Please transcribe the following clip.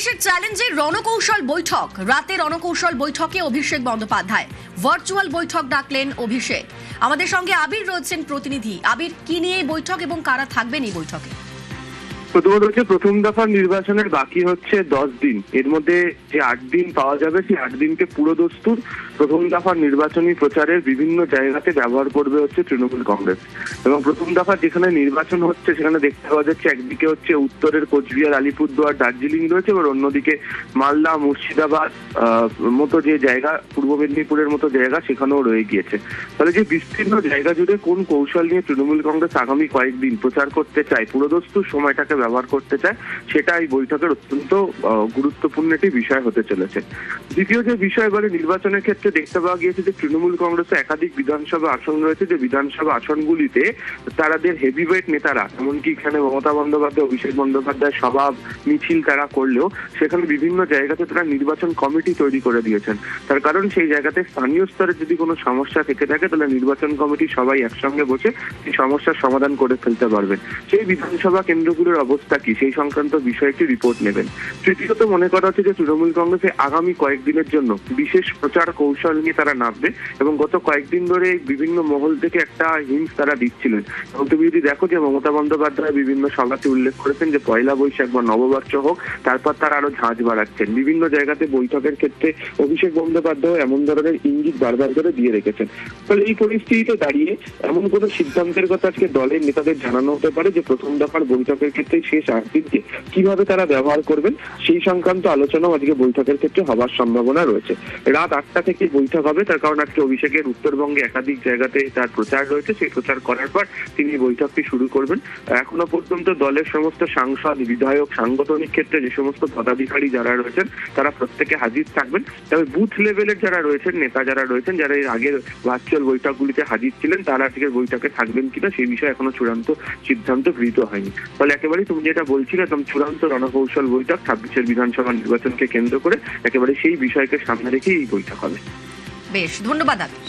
পুলিশের চ্যালেঞ্জে রণকৌশল বৈঠক। রাতে রণকৌশল বৈঠকে অভিষেক বন্দ্যোপাধ্যায় ভার্চুয়াল বৈঠক ডাকলেন অভিষেক। আমাদের সঙ্গে আবির রয়েছেন প্রতিনিধি। আবির, কি নিয়ে এই বৈঠক এবং কারা থাকবেন এই বৈঠকে? প্রথমত হচ্ছে প্রথম দফার নির্বাচনের বাকি হচ্ছে 10 দিন। এর মধ্যে যে 8 দিন পাওয়া যাবে সেই 8 দিনকে পুরোদস্তুর প্রথম দফার নির্বাচনী প্রচারের বিভিন্ন জায়গাতে ব্যবহার করবে হচ্ছে তৃণমূল কংগ্রেস। এবং প্রথম দফা যেখানে নির্বাচন হচ্ছে সেখানে দেখতে পাওয়া যাচ্ছে একদিকে হচ্ছে উত্তরের কোচবিহার, আলিপুরদুয়ার, দার্জিলিং রয়েছে, এবং অন্যদিকে মালদা, মুর্শিদাবাদ মতো যে জায়গা, পূর্ব মেদিনীপুরের মতো জায়গা সেখানেও রয়ে গিয়েছে। তাহলে যে বিস্তীর্ণ জায়গা জুড়ে কোন কৌশল নিয়ে তৃণমূল কংগ্রেস আগামী কয়েকদিন প্রচার করতে চায়, পুরোদস্তুর সময়টাকে ব্যবহার করতে চায়, সেটা এই বৈঠকের অত্যন্ত গুরুত্বপূর্ণ একটি বিষয় হতে চলেছে। দ্বিতীয় যে বিষয় বলে, নির্বাচনের ক্ষেত্রে দেখতে পাওয়া গিয়েছে যে তৃণমূল কংগ্রেসে একাধিক বিধানসভা আসন রয়েছে, যে বিধানসভা আসনগুলিতে তাদের হেভিওয়েট নেতারা, এমনকি এখানে মমতা বন্দ্যোপাধ্যায়, অভিষেক বন্দ্যোপাধ্যায় সভা মিছিল তারা করলেও সেখানে বিভিন্ন জায়গাতে তারা নির্বাচন কমিটি তৈরি করে দিয়েছেন। তার কারণ সেই জায়গাতে স্থানীয় স্তরে যদি কোনো সমস্যা থেকে থাকে তাহলে নির্বাচন কমিটি সবাই একসঙ্গে বসে সেই সমস্যার সমাধান করে ফেলতে পারবেন। সেই বিধানসভা কেন্দ্রগুলোর অবস্থা কি, সেই সংক্রান্ত বিষয়ে একটি রিপোর্ট নেবেন। তৃতীয়ত মনে করা হচ্ছে যে তৃণমূল কংগ্রেসে আগামী কয়েকদিনের জন্য বিশেষ প্রচার কৌশল নিয়ে তারা নামবে, এবং গত কয়েকদিন ধরে বিভিন্ন মহল থেকে একটা হিন্স তারা দিচ্ছিলেন। এবং তুমি যদি দেখো যে মমতা বন্দ্যোপাধ্যায় বিভিন্ন সভাতে উল্লেখ করেছেন যে পয়লা বৈশাখ বা নববর্ষ হোক, তারপর তারা আরো ঝাঁঝ বাড়াচ্ছেন। বিভিন্ন জায়গাতে বৈঠকের ক্ষেত্রে অভিষেক বন্দ্যোপাধ্যায় এমন ধরনের ইঙ্গিত বারবার করে দিয়ে রেখেছেন। ফলে এই পরিস্থিতিতে দাঁড়িয়ে এমন কোনো সিদ্ধান্তের কথা আজকে দলের নেতাদের জানানো হতে পারে যে প্রথম দফার বৈঠকের ক্ষেত্রে শেষ 8 দিনকে কিভাবে তারা ব্যবহার করবেন, সেই সংক্রান্ত আলোচনাও আজকে বৈঠকের ক্ষেত্রে হবার সম্ভাবনা রয়েছে। রাত 8টা থেকে বৈঠক হবে, তার কারণ আজকে অভিষেকের উত্তরবঙ্গে একাধিক জায়গাতে তার প্রচার রয়েছে। সেই প্রচার করার পর তিনি বৈঠকটি শুরু করবেন। এখনো পর্যন্ত দলের সমস্ত সাংসদ, বিধায়ক, সাংগঠনিক ক্ষেত্রে যে সমস্ত পদাধিকারী যারা রয়েছেন তারা প্রত্যেকে হাজির থাকবেন। তবে বুথ লেভেলের যারা রয়েছেন, নেতা যারা রয়েছেন, যারা এর আগের ভার্চুয়াল বৈঠকগুলিতে হাজির ছিলেন, তারা আজকের বৈঠকে থাকবেন কিনা সেই বিষয়ে এখনো চূড়ান্ত সিদ্ধান্ত গৃহীত হয়নি। ফলে একেবারেই তুমি যেটা বলছিলে একদম চূড়ান্ত রণকৌশল বৈঠক 26-এর বিধানসভা নির্বাচনকে কেন্দ্র করে, একেবারে সেই বিষয়কে সামনে রেখে এই বৈঠক হবে। বেশ, ধন্যবাদ আবির।